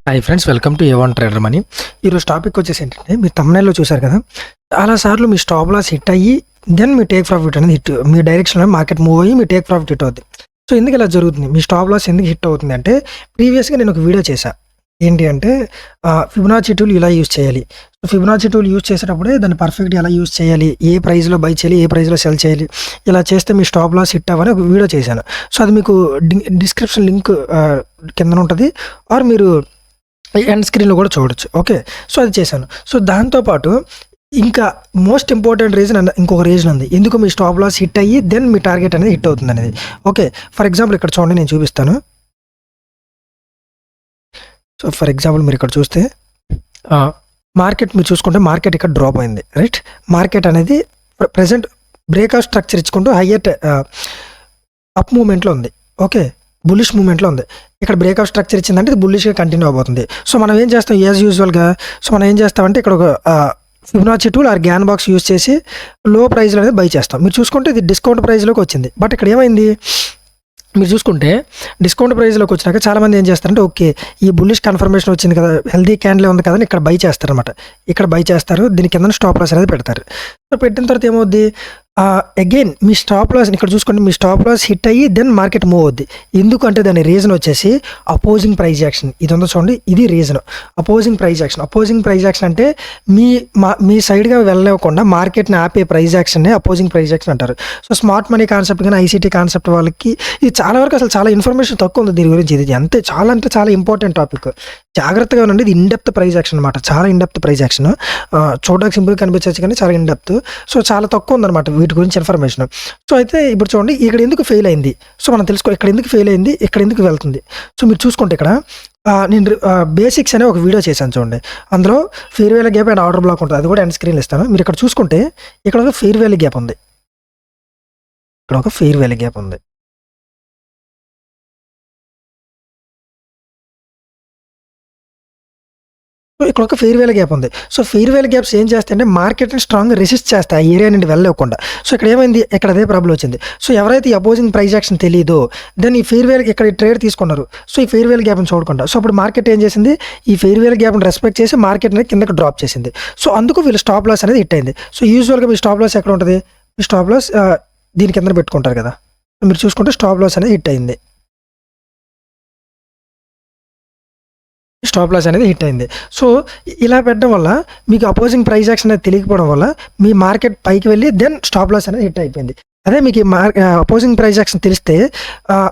Hi friends, welcome to A one trader money. ఈరోజు topic వచ్చేసి ఏంటంటే, మీరు thumbnail లో చూశారు కదా, చాలా సార్లు మీ స్టాప్ లాస్ హిట్ అయ్యి దెన్ మీ టేక్ ప్రాఫిట్ అనేది హిట్, మీ డైరెక్షన్లో మార్కెట్ మూవ్ అయ్యి మీ టేక్ ప్రాఫిట్ హిట్ అవుతుంది. సో ఎందుకు ఇలా జరుగుతుంది, మీ స్టాప్ లాస్ ఎందుకు హిట్ అవుతుంది అంటే, ప్రీవియస్గా నేను ఒక వీడియో చేశాను. ఏంటి అంటే ఫిబొనాచి టూల్ ఇలా యూస్ చేయాలి. ఫిబొనాచి టూల్ యూస్ చేసేటప్పుడే దాన్ని పర్ఫెక్ట్గా ఎలా యూస్ చేయాలి, ఏ ప్రైస్లో బై చేయాలి, ఏ ప్రైస్లో సెల్ చేయాలి, ఇలా చేస్తే మీ స్టాప్ లాస్ హిట్ అవ్వని ఒక వీడియో చేశాను. సో అది మీకు డిస్క్రిప్షన్ లింక్ కింద ఉంటుంది, ఆర్ మీరు ఎండ్ స్క్రీన్లో కూడా చూడొచ్చు. ఓకే, సో అది చేశాను. సో దాంతోపాటు ఇంకా మోస్ట్ ఇంపార్టెంట్ రీజన్ ఇంకొక రీజన్ ఉంది, ఎందుకు మీ స్టాప్ లాస్ హిట్ అయ్యి దెన్ మీ టార్గెట్ అనేది హిట్ అవుతుంది అనేది. ఓకే, ఫర్ ఎగ్జాంపుల్ ఇక్కడ చూడండి, నేను చూపిస్తాను. సో ఫర్ ఎగ్జాంపుల్ మీరు ఇక్కడ చూస్తే మార్కెట్ మీరు చూసుకుంటే మార్కెట్ ఇక్కడ డ్రాప్ అయింది, రైట్. మార్కెట్ అనేది ప్రెసెంట్ బ్రేక్అవుట్ స్ట్రక్చర్ ఇచ్చుకుంటూ హయ్యర్ అప్ మూమెంట్లో ఉంది. ఓకే, బుల్లిష్ మూమెంట్లో ఉంది. ఇక్కడ బ్రేక్అవుట్ స్ట్రక్చర్ ఇచ్చిందంటే ఇది బుల్లిష్గా కంటిన్యూ అవబోతుంది. సో మనం ఏం చేస్తాం, యాజ్ యూజువల్గా సో మనం ఏం చేస్తామంటే ఇక్కడ ఒక Fibonacci tool or Gann box use చేసి లో ప్రైస్లో అనేది బై చేస్తాం. మీరు చూసుకుంటే ఇది డిస్కౌంట్ ప్రైస్లోకి వచ్చింది, బట్ ఇక్కడ ఏమైంది మీరు చూసుకుంటే డిస్కౌంట్ ప్రైస్లోకి వచ్చినాక చాలామంది ఏం చేస్తారంటే, ఓకే ఈ బుల్లిష్ కన్ఫర్మేషన్ వచ్చింది కదా, హెల్దీ క్యాండిల్ ఉంది కదా, ఇక్కడ బై చేస్తారనమాట. ఇక్కడ బై చేస్తారు, దీని కింద స్టాప్ లాస్ అనేది పెడతారు. సో పెట్టిన తర్వాత ఏమవుద్ది, అగైన్ మీ స్టాప్ లాస్ ఇక్కడ చూసుకోండి, మీ స్టాప్ లాస్ హిట్ అయ్యి దెన్ మార్కెట్ మూవ్ అవుద్ది. ఎందుకంటే దాని రీజన్ వచ్చేసి అపోజింగ్ ప్రైస్ యాక్షన్. ఇది ఉందో చూడండి, ఇది reason. Opposing price action. Opposing price action అంటే మీ సైడ్గా వెళ్ళలేకుండా మార్కెట్ని ఆపే ప్రైస్ యాక్షన్ని అపోజింగ్ ప్రైస్ యాక్షన్ అంటారు. సో స్మార్ట్ మనీ కాన్సెప్ట్ కానీ ఐసీటీ కాన్సెప్ట్ వాళ్ళకి ఇది చాలా వరకు అసలు చాలా ఇన్ఫర్మేషన్ తక్కువ ఉంది దీని గురించి. ఇది అంటే చాలా ఇంపార్టెంట్ టాపిక్, జాగ్రత్తగా ఉండండి. ఇది ఇన్డెప్త్ ప్రైస్ యాక్షన్ అనమాట, చాలా ఇన్డెప్త్ ప్రైస్ యాక్షన్. చూడడానికి సింపుల్ కనిపించవచ్చు కానీ చాలా ఇన్డెప్త్. సో చాలా తక్కువ ఉందన్నమాట వీటి గురించి ఇన్ఫర్మేషన్. సో అయితే ఇప్పుడు చూడండి, ఇక్కడ ఎందుకు ఫెయిల్ అయింది, సో మనం తెలుసుకో, ఇక్కడ ఎందుకు ఫెయిల్ అయింది, ఇక్కడ ఎందుకు వెళ్తుంది. సో మీరు చూసుకుంటే ఇక్కడ నేను బేసిక్స్ అనే ఒక వీడియో చేశాను చూడండి, అందులో fair valley gap and order black ఉంటుంది, అది కూడా ఎండ్ స్క్రీన్లో ఇస్తాను. మీరు ఇక్కడ చూసుకుంటే ఇక్కడ ఒక ఫెయిర్ వ్యాలీ గ్యాప్ ఉంది, ఇక్కడ ఒక ఫెయిర్ వ్యాలీ గ్యాప్ ఉంది. సో ఇక్కడ ఒక ఫెయిర్ వ్యాలీ గ్యాప్ ఉంది. సో ఫెయిర్ వ్యాలీ గ్యాప్స్ ఏం చేస్తాయంటే మార్కెట్ని స్ట్రాంగ్గా రెసిస్ట్ చేస్తాయి, ఆ ఏరియా నుండి వెళ్ళలేకుండా. సో ఇక్కడ ఏమైంది, ఇక్కడ అదే ప్రాబ్లం వచ్చింది. సో ఎవరైతే ఈ అపోజింగ్ ప్రైస్ యాక్షన్ తెలియదో దెన్ ఈ ఫెయిర్ వ్యాలీ ఇక్కడ ట్రేడ్ తీసుకున్నారు, సో ఈ ఫెయిర్ వ్యాలీ గ్యాప్ని చూడకుండా, సో అప్పుడు మార్కెట్ ఏం చేసింది, ఈ ఫెయిర్ వ్యాలీ గ్యాప్ని రెస్పెక్ట్ చేసి మార్కెట్ అనేది కిందకి డ్రాప్ చేసింది. సో అందుకు వీళ్ళు స్టాప్ లాస్ అనేది హిట్ అయింది. సో యూజువల్గా మీ స్టాప్ లాస్ ఎక్కడ ఉంటుంది, మీ స్టాప్ లాస్ దీని కింద పెట్టుకుంటారు కదా, మీరు చూసుకుంటే స్టాప్ లాస్ అనేది హిట్ అయింది. స్టాప్ లాస్ అనేది హిట్ అయింది. సో ఇలా పెట్టడం వల్ల మీకు అపోజింగ్ ప్రైస్ యాక్షన్ అనేది తెలియకపోవడం వల్ల మీ మార్కెట్ పైకి వెళ్ళి దెన్ స్టాప్ లాస్ అనేది హిట్ అయిపోయింది. అదే మీకు అపోజింగ్ ప్రైస్ యాక్షన్ తెలిస్తే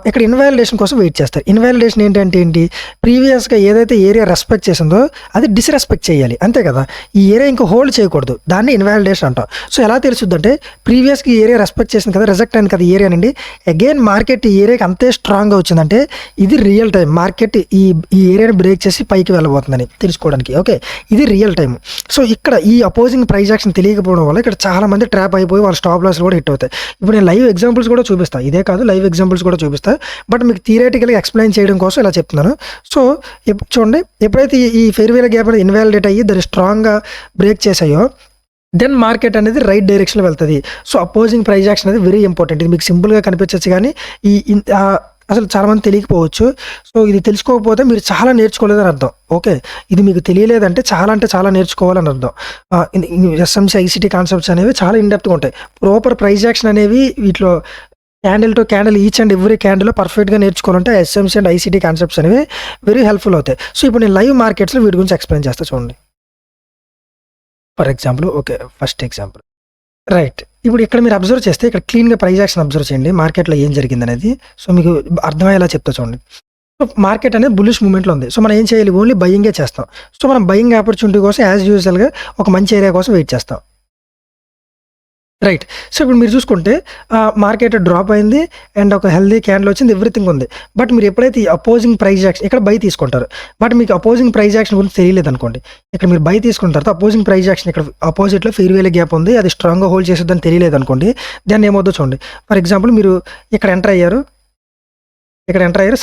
ఇక్కడ ఇన్వాలిడేషన్ కోసం వెయిట్ చేస్తారు. ఇన్వాలిడేషన్ ఏంటి, ప్రీవియస్గా ఏదైతే ఏరియా రెస్పెక్ట్ చేసిందో అది డిస్రెస్పెక్ట్ చేయాలి, అంతే కదా. ఈ ఏరియా ఇంకా హోల్డ్ చేయకూడదు, దాన్ని ఇన్వాలిడేషన్ అంటాం. సో ఎలా తెలుస్తుంది అంటే, ప్రీవియస్గా ఈ ఏరియా రెస్పెక్ట్ చేసింది కదా, రిజెక్ట్ అయింది కదా ఏరియా నుండి, అగైన్ మార్కెట్ ఈ ఏరియాకి అంతే స్ట్రాంగ్గా వచ్చిందంటే ఇది రియల్ టైం, మార్కెట్ ఈ ఏరియాని బ్రేక్ చేసి పైకి వెళ్ళబోతుందని తెలుసుకోవడానికి. ఓకే, ఇది రియల్ టైం. సో ఇక్కడ ఈ అపోజింగ్ ప్రైస్ యాక్షన్ తెలియకపోవడం వల్ల ఇక్కడ చాలామంది ట్రాప్ అయిపోయి వాళ్ళ స్టాప్ లాస్ కూడా హిట్ అవుతాయి. ఇప్పుడు నేను లైవ్ ఎగ్జాంపుల్స్ కూడా చూపిస్తాను, ఇదే కాదు లైవ్ ఎగ్జాంపుల్స్ కూడా చూపిస్తాను, బట్ మీకు థియరిటికల్గా ఎక్స్ప్లెయిన్ చేయడం కోసం ఇలా చెప్తున్నాను. సో చూడండి, ఎప్పుడైతే ఈ ఫెయిర్ వ్యాలీ గ్యాప్ అనేది ఇన్వాలిడేట్ అయ్యి దాన్ని స్ట్రాంగ్గా బ్రేక్ చేసాయో దెన్ మార్కెట్ అనేది రైట్ డైరెక్షన్లో వెళ్తుంది. సో అపోజింగ్ ప్రైస్ యాక్షన్ అనేది వెరీ ఇంపార్టెంట్. ఇది మీకు సింపుల్గా కనిపించవచ్చు కానీ అసలు చాలామంది తెలియకపోవచ్చు. సో ఇది తెలుసుకోకపోతే మీరు చాలా నేర్చుకోలేదని అర్థం. ఓకే, ఇది మీకు తెలియలేదంటే చాలా నేర్చుకోవాలని అర్థం. ఎస్ఎంసీ ఐసీటీ కాన్సెప్ట్స్ అనేవి చాలా ఇన్డెప్త్గా ఉంటాయి. ప్రాపర్ ప్రైస్ యాక్షన్ అనేవి వీటిలో candle to candle each and every క్యాండిల్లో పర్ఫెక్ట్గా నేర్చుకోవాలంటే ఎస్ఎంసీ అండ్ ఐసీటీ కాన్సెప్ట్స్ అనేవి వెరీ హెల్ప్ఫుల్ అవుతాయి. సో ఇప్పుడు నేను లైవ్ మార్కెట్స్లో వీటి గురించి ఎక్స్ప్లెయిన్ చేస్తాను చూడండి. For example, okay first example, right. ఇప్పుడు ఇక్కడ మీరు అబ్జర్వ్ చేస్తే ఇక్కడ క్లీన్గా ప్రైస్ యాక్షన్ అబ్జర్వ్ చేయండి, మార్కెట్లో ఏం జరిగింది అనేది. సో మీకు అర్థమయ్యేలా చెప్తా చూడండి. సో మార్కెట్ అనేది బుల్లిష్ మూమెంట్లో ఉంది. సో మనం ఏం చేయాలి, ఓన్లీ బయింగే చేస్తాం. సో మనం బయింగ్ ఆపర్చునిటీ కోసం యాజ్ యూజువల్గా ఒక మంచి ఏరియా కోసం వెయిట్ చేస్తాం, రైట్. సో ఇప్పుడు మీరు చూసుకుంటే మార్కెట్ డ్రాప్ అయింది అండ్ ఒక హెల్దీ క్యాండిల్ వచ్చింది, ఎవ్రీథింగ్ ఉంది. బట్ మీరు ఎప్పుడైతే ఈ అపోజింగ్ ప్రైస్ యాక్షన్ ఇక్కడ బై తీసుకుంటారు, బట్ మీకు అపోజింగ్ ప్రైస్ యాక్షన్ గురించి తెలియలేదు అనుకోండి, ఇక్కడ మీరు బై తీసుకున్న తర్వాత అపోజింగ్ ప్రైస్ యాక్షన్ ఇక్కడ అపోజిట్లో ఫెయిర్ వ్యాలీ గ్యాప్ ఉంది, అది స్ట్రాంగ్గా హోల్డ్ చేసేదని తెలియలేదు అనుకోండి, దాన్ని ఏమవుతుందో చూడండి. ఫర్ ఎగ్జాంపుల్ మీరు ఇక్కడ ఎంటర్ అయ్యారు,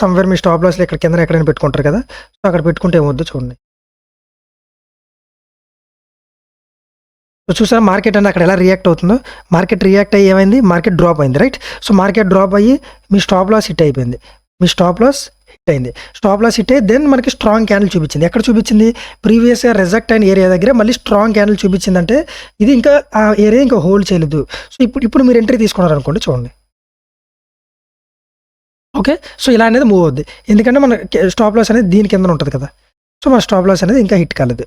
సమ్వేర్ మీ స్టాప్ లాస్లో ఇక్కడ కింద ఎక్కడైనా పెట్టుకుంటారు కదా, సో అక్కడ పెట్టుకుంటే ఏమవుతుందో చూడండి. సో చూసారా మార్కెట్ అనేది అక్కడ ఎలా రియాక్ట్ అవుతుందో, మార్కెట్ రియాక్ట్ అయ్యి ఏమైంది, మార్కెట్ డ్రాప్ అయింది, రైట్. సో మార్కెట్ డ్రాప్ అయ్యి మీ స్టాప్ లాస్ హిట్ అయిపోయింది. మీ స్టాప్ లాస్ హిట్ అయింది. స్టాప్ లాస్ హిట్ అయ్యి దెన్ మనకి స్ట్రాంగ్ క్యాండిల్ చూపించింది. ఎక్కడ చూపించింది? ప్రీవియస్‌గా రిజెక్ట్ అయిన ఏరియా దగ్గర మళ్ళీ స్ట్రాంగ్ క్యాండిల్ చూపించిందంటే ఇది ఇంకా ఆ ఏరియా ఇంకా హోల్డ్ చేయలేదు. సో, ఇప్పుడు మీరు ఎంట్రీ తీసుకున్నారనుకోండి చూడండి. ఓకే. సో, ఇలా అనేది మూవ్ అవుద్ది. ఎందుకంటే మన స్టాప్ లాస్ అనేది దీని కిందన ఉంటది కదా! సో, మన స్టాప్ లాస్ అనేది ఇంకా హిట్ కాలేదు.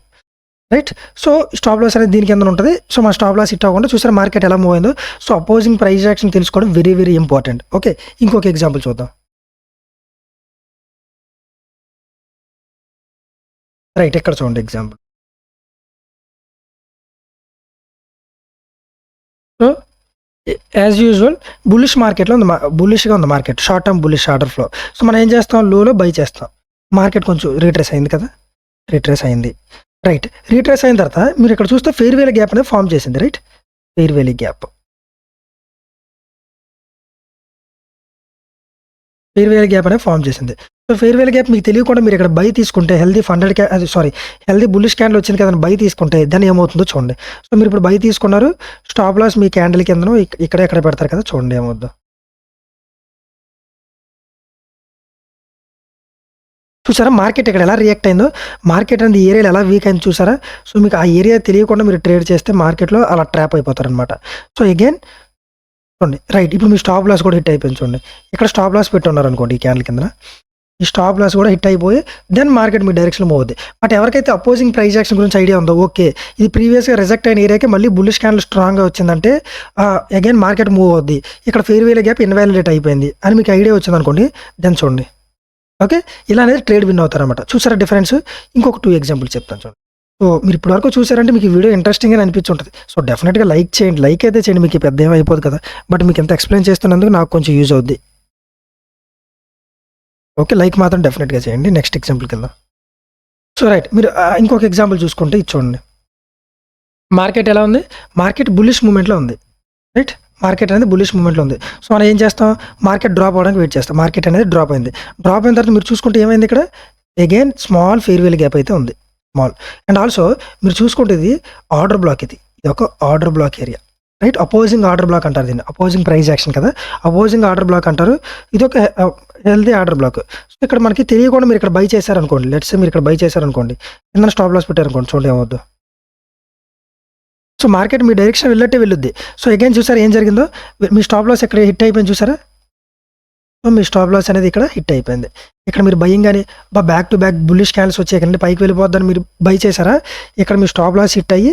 రైట్. సో, స్టాప్ లాస్ అనేది దీని కిందన ఉంటది. సో, మన స్టాప్ లాస్ హిట్ అవ్వకుండా చూసారా మార్కెట్ ఎలా మూవ్ అయిందో. సో, అపోజింగ్ ప్రైస్ యాక్షన్ తెలుసుకోవడం వెరీ, వెరీ ఇంపార్టెంట్. ఓకే. ఇంకొక ఎగ్జాంపుల్ చూద్దాం. రైట్. ఇక్కడ చూడండి example. So, as usual bullish మార్కెట్‌లో ఉంది. బుల్లిష్‌గా ఉంది market. Short term bullish order flow. So, మనం ఏం చేస్తాం? లోలో బై చేస్తాం. మార్కెట్ కొంచెం రీట్రేస్ అయింది కదా! రీట్రేస్ అయింది. రైట్. రీట్రేస్ అయిన తర్వాత మీరు ఇక్కడ చూస్తే ఫెయిర్ వేలీ గ్యాప్ అనేది ఫార్మ్ చేసింది. Right. Fair wavy gap. Fair wavy gap అనేది ఫార్మ్ చేసింది. సో, ఫెయిర్ వేలీ గ్యాప్ మీకు తెలియకుండా మీరు ఇక్కడ బై తీసుకుంటే healthy funded healthy bullish candle వచ్చింది కదా! బై తీసుకుంటే దాన్ని ఏమవుతుందో చూడండి. సో, మీరు ఇప్పుడు బై తీసుకున్నారు. స్టాప్ లాస్ మీ క్యాండిల్ కిందనో ఇక్కడ ఎక్కడ పెడతారు కదా! చూడండి ఏమవుద్దో. చూసారా మార్కెట్ ఇక్కడ ఎలా రియాక్ట్ అయిందో? మార్కెట్ అనేది ఈ ఏరియాలో ఎలా వీక్ అయింది చూసారా? సో, మీకు ఆ ఏరియా తెలియకుండా మీరు ట్రేడ్ చేస్తే మార్కెట్‌లో అలా ట్రాప్ అయిపోతారనమాట. సో, అగైన్ చూడండి. రైట్. ఇప్పుడు మీ స్టాప్ లాస్ కూడా హిట్ అయిపోయింది చూడండి. ఇక్కడ స్టాప్ లాస్ పెట్టున్నారనుకోండి ఈ క్యాండిల్ కిందన. ఈ స్టాప్ లాస్ కూడా హిట్ అయిపోయి దెన్ మార్కెట్ మీ డైరెక్షన్‌లో మూవ్ అవుద్ది. బట్ ఎవరికైతే అపోజింగ్ ప్రైస్ యాక్షన్ గురించి ఐడియా ఉందో ఓకే. ఇది ప్రీవియస్‌గా రిజెక్ట్ అయిన ఏరియాకి మళ్ళీ బుల్లిష్ క్యాండిల్ స్ట్రాంగ్‌గా వచ్చిందంటే అగైన్ మార్కెట్ మూవ్ అవుద్ది. ఇక్కడ ఫెయిర్ వేలీ గ్యాప్ ఇన్వాలిడేట్ అయిపోయింది అని మీకు ఐడియా వచ్చిందనుకోండి. దెన్ చూడండి. ఓకే. ఇలా అనేది ట్రేడ్ విన్ అవుతారనమాట. చూసారా డిఫరెన్స్? ఇంకొక 2 ఎగ్జాంపుల్స్ చెప్తాను చూడండి. సో, మీరు ఇప్పటి వరకు చూసారంటే మీకు ఈ వీడియో ఇంట్రెస్టింగ్‌గా అనిపించుంటది. సో, డెఫినిట్‌గా లైక్ చేయండి. లైక్ అయితే చేయండి. మీకు పెద్ద ఏమి అయిపోదు కదా! బట్ మీకు ఇంత ఎక్స్‌ప్లెయిన్ చేస్తున్నందుకు నాకు కొంచెం యూజ్ అవుద్ది. ఓకే. లైక్ మాత్రం డెఫినిట్‌గా చేయండి. నెక్స్ట్ ఎగ్జాంపుల్‌కెళ్దాం. So, right. మీరు ఇంకొక ఎగ్జాంపుల్ చూసుకుంటే ఇది చూడండి. మార్కెట్ ఎలా ఉంది? మార్కెట్ బుల్లిష్ మూవ్‌మెంట్‌లో ఉంది. రైట్. మార్కెట్ అనేది బుల్లిష్ మూవ్‌మెంట్‌లో ఉంది. సో, మనం ఏం చేస్తాం? మార్కెట్ డ్రాప్ అవ్వడానికి వెయిట్ చేస్తాం. మార్కెట్ అనేది డ్రాప్ అయింది. డ్రాప్ అయిన తర్వాత మీరు చూసుకుంటే ఏమైంది ఇక్కడ? Again small fair wavy gap అయితే ఉంది. స్మాల్. అండ్ ఆల్సో మీరు చూసుకుంటే ఇది ఆర్డర్ బ్లాక్ ఇది. ఇది ఒక order black area. Right. Opposing order black అంటారు దీన్ని. అపోజింగ్ ప్రైస్ యాక్షన్ కదా! అపోజింగ్ ఆర్డర్ బ్లాక్ అంటారు. ఇదొక హెల్తీ ఆర్డర్ బ్లాక్. సో, ఇక్కడ మనకి తెలియకుండా మీరు ఇక్కడ బై చేశారనుకోండి. లెట్స్ సే మీరు ఇక్కడ బై చేశారనుకోండి. కిందన స్టాప్ లాస్ పెట్టారనుకోండి. చూడండి ఏమవుద్దో. సో, మార్కెట్ మీ డైరెక్షన్ వెళ్ళట్టే వెళ్ళుద్ది. సో, అగైన్ చూసారా ఏం జరిగిందో? మీ స్టాప్ లాస్ ఇక్కడ హిట్ అయిపోయింది చూసారా? సో, మీ స్టాప్ లాస్ అనేది ఇక్కడ హిట్ అయిపోయింది. ఇక్కడ మీరు బయింగ్ అని back to back bullish candles వచ్చాయి కదండీ పైకి వెళ్ళిపోద్దని మీరు బై చేశారా? ఇక్కడ మీ స్టాప్ లాస్ హిట్ అయ్యి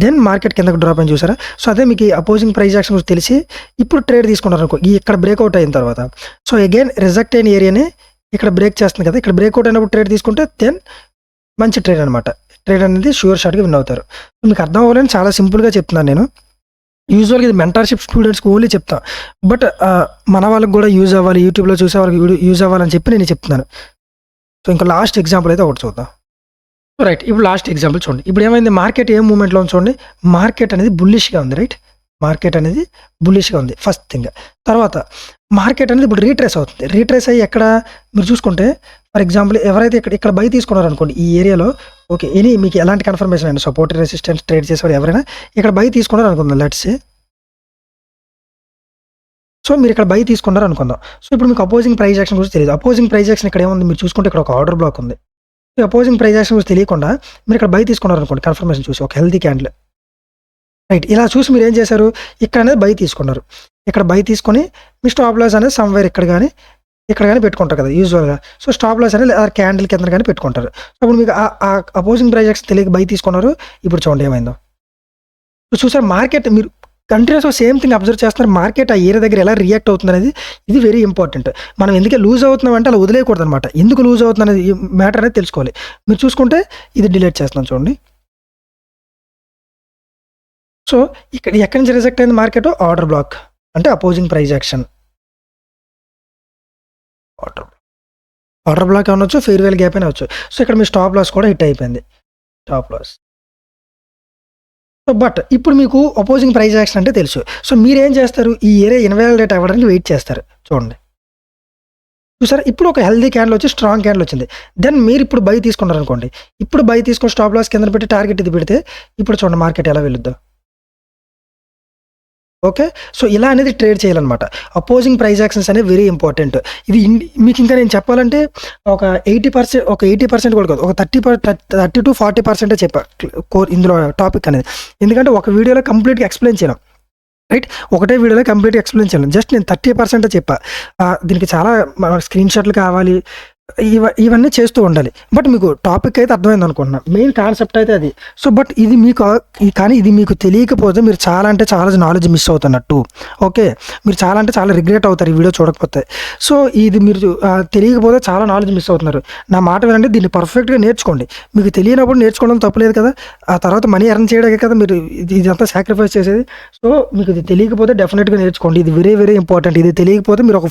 దెన్ మార్కెట్ కిందకి డ్రాప్ అయింది చూసారా? సో, అదే మీకు అపోజింగ్ ప్రైస్ యాక్షన్ గురించి తెలిసి ఇప్పుడు ట్రేడ్ తీసుకున్నారనుకో. ఇక్కడ బ్రేక్అవుట్ అయిన తర్వాత సో, అగైన్ రిజెక్ట్ అయిన ఏరియాని ఇక్కడ బ్రేక్ చేస్తుంది కదా! ఇక్కడ బ్రేక్అవుట్ అయినప్పుడు ట్రేడ్ తీసుకుంటే దెన్ మంచి ట్రేడ్ అనమాట. ట్రేడ్ అనేది ష్యూర్ షాట్‌గా విన్ అవుతారు. మీకు అర్థం అవ్వాలని చాలా సింపుల్‌గా చెప్తున్నాను నేను. యూజువల్‌గా ఇది మెంటర్‌షిప్ స్టూడెంట్స్‌కి ఓన్లీ చెప్తా. బట్ మన వాళ్ళకి కూడా యూజ్ అవ్వాలి. యూట్యూబ్‌లో చూసే వాళ్ళకి యూజ్ అవ్వాలని చెప్పి నేను చెప్తున్నాను. సో, ఇంకో లాస్ట్ ఎగ్జాంపుల్ అయితే ఒకటి చూద్దాం. రైట్. ఇప్పుడు లాస్ట్ ఎగ్జాంపుల్ చూడండి. ఇప్పుడు ఏమైంది? మార్కెట్ ఏ మూవ్‌మెంట్‌లో ఉంది చూడండి. మార్కెట్ అనేది బుల్లిష్‌గా ఉంది. రైట్. మార్కెట్ అనేది బుల్లిష్‌గా ఉంది ఫస్ట్ థింగ్. తర్వాత మార్కెట్ అనేది ఇప్పుడు రీట్రేస్ అవుతుంది. రీట్రేస్ అయ్యి ఎక్కడ మీరు చూసుకుంటే ఫర్ ఎగ్జాంపుల్ ఎవరైతే ఇక్కడ బై తీసుకున్నారనుకోండి ఈ ఏరియాలో ఓకే. మీకు ఎలాంటి కన్ఫర్మేషన్ అండి సపోర్ట్ రెసిస్టెన్స్ ట్రేడ్ చేసేవారు ఎవరైనా ఇక్కడ బై తీసుకున్నారు అనుకుందాం లెట్స్ సే. సో, మీరు ఇక్కడ బై తీసుకున్నారు అనుకుందాం. సో, ఇప్పుడు మీకు అపోజింగ్ ప్రైస్ యాక్షన్ గురించి తెలియదు. అపోజింగ్ ప్రైస్ యాక్షన్ ఇక్కడ ఏముంది? మీరు చూసుకుంటే ఇక్కడ ఒక ఆర్డర్ బ్లాక్ ఉంది. ఈ అపోజింగ్ ప్రైస్ యాక్షన్ గురించి తెలియకుండా మీరు ఇక్కడ బై తీసుకున్నారు అనుకోండి కన్ఫర్మేషన్ చూసి ఒక హెల్తీ క్యాండిల్. రైట్. ఇలా చూసి మీరు ఏం చేశారు? ఇక్కడ అనేది బై తీసుకున్నారు. ఇక్కడ బై తీసుకొని మీ స్టాప్ లాస్ అనేది సమ్‌వేర్ ఇక్కడ గాని, ఇక్కడ గాని పెట్టుకుంటారు కదా! యూజువల్‌గా. సో, స్టాప్ లాస్ అనేది క్యాండిల్ కింద గాని పెట్టుకుంటారు. సో, అప్పుడు మీకు అపోజింగ్ ప్రైస్ యాక్షన్ తెలియక బై తీసుకున్నారు. ఇప్పుడు చూడండి ఏమైందో. సో, చూసారా మార్కెట్ మీరు కంటిన్యూస్‌గా సేమ్ థింగ్ అబ్జర్వ్ చేస్తున్నారు. మార్కెట్ ఆ ఏరియా దగ్గర ఎలా రియాక్ట్ అవుతుందనేది ఇది వెరీ ఇంపార్టెంట్. మనం ఎందుకే లూజ్ అవుతున్నాం అంటే అలా వదిలేయకూడదనమాట. ఎందుకు లూజ్ అవుతుందనేది ఈ మ్యాటర్ అనేది తెలుసుకోవాలి. మీరు చూసుకుంటే ఇది డిలీట్ చేస్తున్నాను చూడండి. సో, ఇక్కడ ఎక్కడి నుంచి రిజెక్ట్ అయింది మార్కెట్? Order block. అంటే opposing price action. Order order block అనొచ్చు. ఫెయిర్ వేల్ గ్యాప్ అనొచ్చు. సో, ఇక్కడ మీ స్టాప్ లాస్ కూడా హిట్ అయిపోయింది. Stop loss. సో, బట్ ఇప్పుడు మీకు అపోజింగ్ ప్రైస్ యాక్షన్ అంటే తెలుసు. సో, మీరేం చేస్తారు? ఈ ఏరియా ఇన్వాలిడేట్ అవ్వడానికి వెయిట్ చేస్తారు. చూడండి. చూసారా? ఇప్పుడు ఒక హెల్తీ క్యాండిల్ వచ్చి స్ట్రాంగ్ క్యాండిల్ వచ్చింది. దెన్ మీరు ఇప్పుడు బై తీసుకున్నారనుకోండి. ఇప్పుడు బై తీసుకొని స్టాప్ లాస్ కింద పెట్టి టార్గెట్ ఇది పెడితే ఇప్పుడు చూడండి మార్కెట్ ఎలా వెళ్ళుద్దో. ఓకే. సో, ఇలా అనేది ట్రేడ్ చేయాలనమాట. అపోజింగ్ ప్రైస్ యాక్షన్స్ అనేవి వెరీ ఇంపార్టెంట్. ఇది మీకు ఇంకా నేను చెప్పాలంటే ఒక 80% కూడా కాదు. ఒక 30-40% చెప్పా ఇందులో టాపిక్ అనేది. ఎందుకంటే ఒక వీడియోలో కంప్లీట్‌గా ఎక్స్‌ప్లెయిన్ చేయలేం. రైట్. ఒకటే వీడియోలో కంప్లీట్‌గా ఎక్స్‌ప్లెయిన్ చేయలేం. జస్ట్ నేను 30% చెప్పా. దీనికి చాలా స్క్రీన్ షాట్లు కావాలి. ఇవన్నీ చేస్తూ ఉండాలి. బట్ మీకు టాపిక్ అయితే అర్థమైంది అనుకుంటున్నా. మెయిన్ కాన్సెప్ట్ అయితే అది. సో, బట్ ఇది మీకు కానీ ఇది మీకు తెలియకపోతే మీరు చాలా అంటే చాలా నాలెడ్జ్ మిస్ అవుతున్నట్టు. ఓకే. మీరు చాలా అంటే చాలా రిగ్రెట్ అవుతారు ఈ వీడియో చూడకపోతే. సో, ఇది మీరు తెలియకపోతే చాలా నాలెడ్జ్ మిస్ అవుతున్నారు. నా మాట వినండి. దీన్ని పర్ఫెక్ట్‌గా నేర్చుకోండి. మీకు తెలియనప్పుడు నేర్చుకోవడం తప్పులేదు కదా! ఆ తర్వాత మనీ ఎర్న్ చేయడానికే కదా మీరు ఇదంతా సాక్రిఫైస్ చేసేది. సో, మీకు ఇది తెలియకపోతే డెఫినిట్‌గా నేర్చుకోండి. ఇది వెరీ, వెరీ ఇంపార్టెంట్. ఇది తెలియకపోతే మీరు ఒక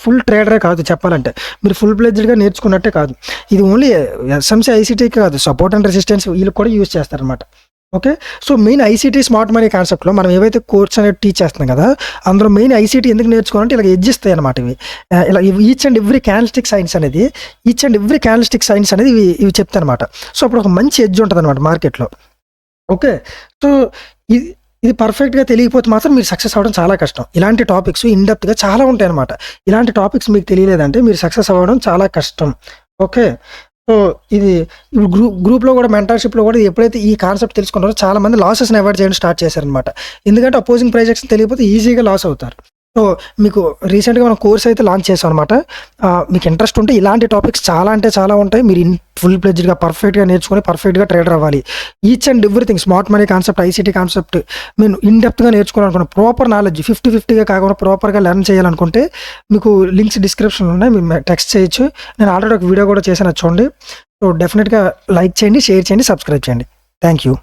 ఫుల్ ట్రేడరే కాదు చెప్పాలంటే. మీరు ఫుల్ ఫ్లెడ్జ్డ్‌గా నేర్చుకున్నట్టే కాదు. ఇది ఓన్లీ ఎస్ఎంసీ, ఐసీటీకి కాదు. సపోర్ట్ అండ్ రెసిస్టెన్స్ వీళ్ళకి కూడా యూజ్ చేస్తారనమాట. Okay. So, main ICT smart money కాన్సెప్ట్‌లో మనం ఏవైతే కోర్స్ అనేది టీచ్ చేస్తున్నాం కదా! అందులో మెయిన్ ఐసీటీ ఎందుకు నేర్చుకోవాలంటే ఇలా ఎడ్జ్ ఇస్తాయి అనమాట ఇవి. ఇలా each and every candlestick science అనేది ఇవి చెప్తాయనమాట. సో, అప్పుడు ఒక మంచి ఎడ్జ్ ఉంటదనమాట మార్కెట్‌లో. ఓకే. సో, ఇది ఇది పర్ఫెక్ట్‌గా తెలియకపోతే మాత్రం మీరు సక్సెస్ అవ్వడం చాలా కష్టం. ఇలాంటి టాపిక్స్ ఇన్ డెప్త్‌గా చాలా ఉంటాయన్నమాట. ఇలాంటి టాపిక్స్ మీకు తెలియలేదంటే మీరు సక్సెస్ అవ్వడం చాలా కష్టం. ఓకే. సో, ఇది ఇప్పుడు గ్రూప్‌లో కూడా మెంటర్‌షిప్‌లో కూడా ఎప్పుడైతే ఈ కాన్సెప్ట్ తెలుసుకున్నారో చాలామంది లాసెస్‌ని అవాయిడ్ చేయడం స్టార్ట్ చేశారనమాట. ఎందుకంటే అపోజింగ్ ప్రైస్ యాక్షన్ తెలియకపోతే ఈజీగా లాస్ అవుతారు. సో, మీకు రీసెంట్‌గా మనం కోర్స్ అయితే లాంచ్ చేసాం అనమాట. మీకు ఇంట్రెస్ట్ ఉంటే ఇలాంటి టాపిక్స్ చాలా అంటే చాలా ఉంటాయి. మీరు ఫుల్ ఫ్లెడ్జ్డ్‌గా పర్ఫెక్ట్‌గా నేర్చుకొని పర్ఫెక్ట్‌గా ట్రేడర్ అవ్వాలి. Each and everything smart money concept, ICT concept మీరు ఇన్ డెప్త్‌గా నేర్చుకోవాలనుకున్న ప్రాపర్ నాలెడ్జ్ 50-50గా కాకుండా ప్రాపర్‌గా లెర్న్ చేయాలనుకుంటే మీకు లింక్స్ డిస్క్రిప్షన్‌లో ఉన్నాయి. మీరు టెక్స్ట్ చేయొచ్చు. నేను ఆల్రెడీ ఒక వీడియో కూడా చేశాను, అది చూడండి. సో, డెఫినిట్‌గా లైక్ చేయండి, షేర్ చేయండి, సబ్స్క్రైబ్ చేయండి. Thank you.